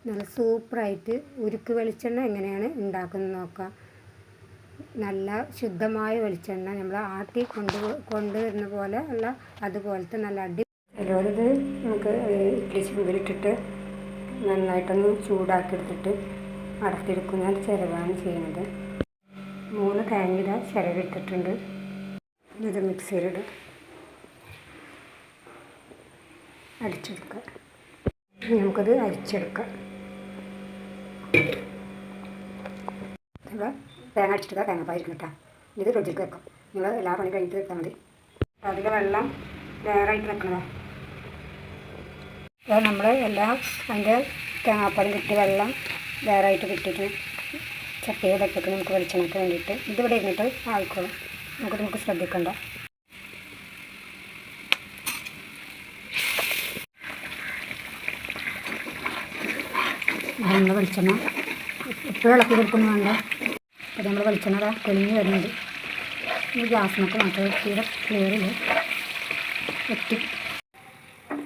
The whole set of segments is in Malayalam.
നല്ല സൂപ്പറായിട്ട് ഉരുക്ക് വെളിച്ചെണ്ണ എങ്ങനെയാണ് ഉണ്ടാക്കുന്നത് നോക്കാം. നല്ല ശുദ്ധമായ വെളിച്ചെണ്ണ നമ്മൾ ആട്ടി കൊണ്ടുവരുന്ന പോലെ ഉള്ള അതുപോലത്തെ നല്ല ചിലവരിത് നമുക്ക് ഇഡ്ഡലി ചെമ്പിലിട്ടിട്ട് നന്നായിട്ടൊന്ന് ചൂടാക്കി എടുത്തിട്ട് അടർത്തിയെടുക്കുന്ന ചിരവാണ് ചെയ്യുന്നത്. 3 തേങ്ങ ചിരവിട്ടിട്ടുണ്ട്. ഇത് മിക്സിയിലിടും അടിച്ചെടുക്കുക. നമുക്കത് അരിച്ചെടുക്കാം. തേങ്ങ അടിച്ചിട്ട് തേങ്ങാപ്പായിരിക്കും കേട്ടോ. ഇത് ഫ്രിഡ്ജിൽ വെക്കാം. നിങ്ങൾ എല്ലാ പണി കഴിഞ്ഞിട്ട് വെച്ചാൽ മതി. അതിൽ വെള്ളം വേറായിട്ട് വെക്കണതാണ്. അപ്പോൾ നമ്മൾ എല്ലാം അതിൻ്റെ തേങ്ങാപ്പാലും കിട്ടി വെള്ളം വേറായിട്ട് കിട്ടിയിട്ട് ചട്ടിയുടെ ഇട്ടിട്ട് നമുക്ക് വെളിച്ചെണ്ണയ്ക്ക് വേണ്ടിയിട്ട് ഇതിവിടെ ഇരുന്നിട്ട് ആയിക്കോളും. നമുക്ക് ശ്രദ്ധിക്കണ്ട. നമ്മൾ വെളിച്ചെണ്ണ എപ്പോഴും ഇളക്കി കൊടുക്കുന്നു വേണ്ട. അപ്പോൾ നമ്മൾ വെളിച്ചെണ്ണ തെളിഞ്ഞ് വരുന്നുണ്ട്. ഈ ഗ്യാസിനൊക്കെ മാത്രമേ തീരെ ക്ലിയറില്ല. വെട്ടി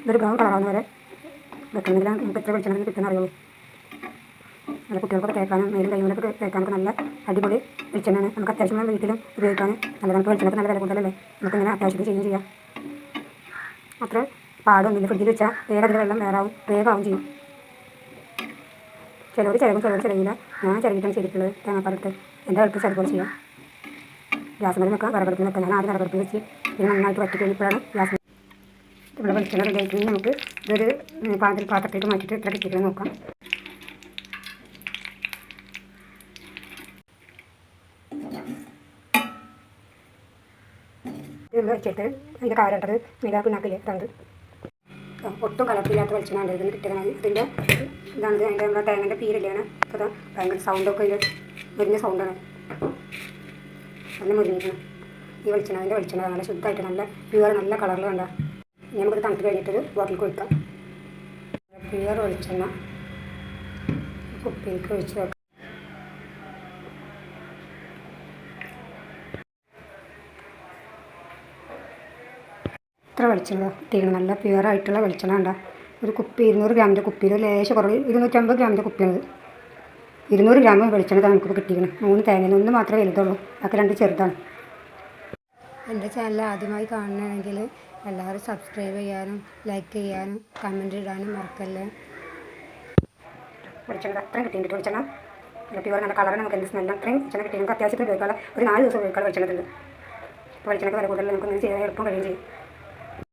ഇതൊരു ബ്രൗൺ കളറാവുന്ന വരെ വെക്കണമെങ്കിൽ നമുക്ക് എത്ര വെളിച്ചെണ്ണ കിട്ടുന്ന അറിയുള്ളൂ. നല്ല കുട്ടികൾക്കൊക്കെ തേക്കാനും മേലും കൈകൊണ്ടൊക്കെ തേക്കാനൊക്കെ നല്ല അടിപൊളി വെളിച്ചെണ്ണയാണ്. നമുക്ക് അത്യാവശ്യം വീട്ടിലും ഉപയോഗിക്കാൻ നല്ല നമുക്ക് വെളിച്ചെണ്ണക്ക് നല്ല വില കൂടുതലല്ലേ. നമുക്കിങ്ങനെ അത്യാവശ്യത്തിൽ ചെയ്യുകയും ചെയ്യാം. അത്ര പാടൊന്നുമില്ല. ഫ്രിഡ്ജിൽ വെച്ചാൽ വേഗം അതിൽ വെള്ളം വേഗമാവും ചെയ്യും. ചിലവർ ചിലവില്ല. ഞാൻ ചിലവിട്ടാണ് ചെയ്തിട്ടുള്ളത്. തേങ്ങാപ്പാലിട്ട് എൻ്റെ അടുത്ത് അതുപോലെ ചെയ്യാം. ഗ്യാസ് മരം വെക്കാം, വിറകടുപ്പിൽ വെക്കാം. ഞാൻ ആദ്യം വിറകടുപ്പിൽ വെച്ച് ഇത് നന്നായിട്ട് വറ്റി കഴിഞ്ഞപ്പോഴാണ് ഗ്യാസ് ഇവിടെ വെളിച്ചെണ്ണ റെഡിയായിട്ട് നമുക്ക് ഇതൊരു പാത്രത്തിലേക്ക് മാറ്റിയിട്ട് എത്ര കിട്ടിയിട്ട് നോക്കാം. ഇത് വെച്ചിട്ട് അതിൻ്റെ കാരട്ടത് നീല പിണ്ണാക്കില്ലേ അതുണ്ട്. ഒട്ടും കലർപ്പില്ലാത്ത വെളിച്ചെണ്ണ ഇതിന് കിട്ടിയത്. ഇതിൻ്റെ ഇതാണ് അതിൻ്റെ നമ്മുടെ തേങ്ങൻ്റെ പീരല്ലാണ്. അപ്പോൾ ഭയങ്കര സൗണ്ടൊക്കെ ഇത് മുരിഞ്ഞ സൗണ്ടാണ്. നല്ല മുരിഞ്ഞിരിക്കണം ഈ വെളിച്ചെണ്ണ. അതിൻ്റെ വെളിച്ചെണ്ണ നല്ല ശുദ്ധമായിട്ട് നല്ല പ്യുവർ നല്ല കളറിൽ വേണ്ട. നമുക്കിത് തണുത്ത് കഴിഞ്ഞിട്ടൊരു ബോട്ടിലേക്ക് ഒഴിക്കാം. പ്യുവർ വെളിച്ചെണ്ണ കുപ്പിയിലേക്ക് ഒഴിച്ച് വെക്കാം. ഇത്ര വെളിച്ചെണ്ണ കിട്ടിയിരുന്നു. നല്ല പ്യുവറായിട്ടുള്ള വെളിച്ചെണ്ണ ഉണ്ടാ. ഒരു കുപ്പി 200 ഗ്രാമിൻ്റെ കുപ്പിയിൽ ലേശം കുറവ് 250 ഗ്രാമിൻ്റെ കുപ്പിയാണത്. 200 ഗ്രാം വെളിച്ചെണ്ണ നമുക്കിപ്പോൾ കിട്ടിയിരിക്കണം. 3 തേങ്ങ 1 മാത്രമേ വലുതുള്ളൂ. അതൊക്കെ 2 ചെറുതാണ്. എൻ്റെ ചാനൽ ആദ്യമായി കാണണമെങ്കിൽ എല്ലാവരും സബ്സ്ക്രൈബ് ചെയ്യാനും ലൈക്ക് ചെയ്യാനും കമൻറ്റ് ഇടാനും മറക്കല്ലേ. വെളിച്ചെണ്ണ അത്രയും കിട്ടിയിട്ടുണ്ട്. വെളിച്ചെണ്ണ പ്യുവർ നല്ല കളറ് നമുക്ക് എന്ത് സ്മെല്ലും അത്രയും വെളിച്ചെണ്ണ കിട്ടി. നമുക്ക് അത്യാവശ്യത്തിന് ഉപയോഗിക്കാനുള്ള ഒരു 4 ദിവസം ഉപയോഗിക്കാനുള്ള വെളിച്ചെണ്ണ ഉണ്ട്. അപ്പോൾ വെളിച്ചെണ്ണക്ക് വില കൂടുതൽ നമുക്ക് ഇങ്ങനെ ചെയ്യാൻ എളുപ്പം കഴിയും ചെയ്യും.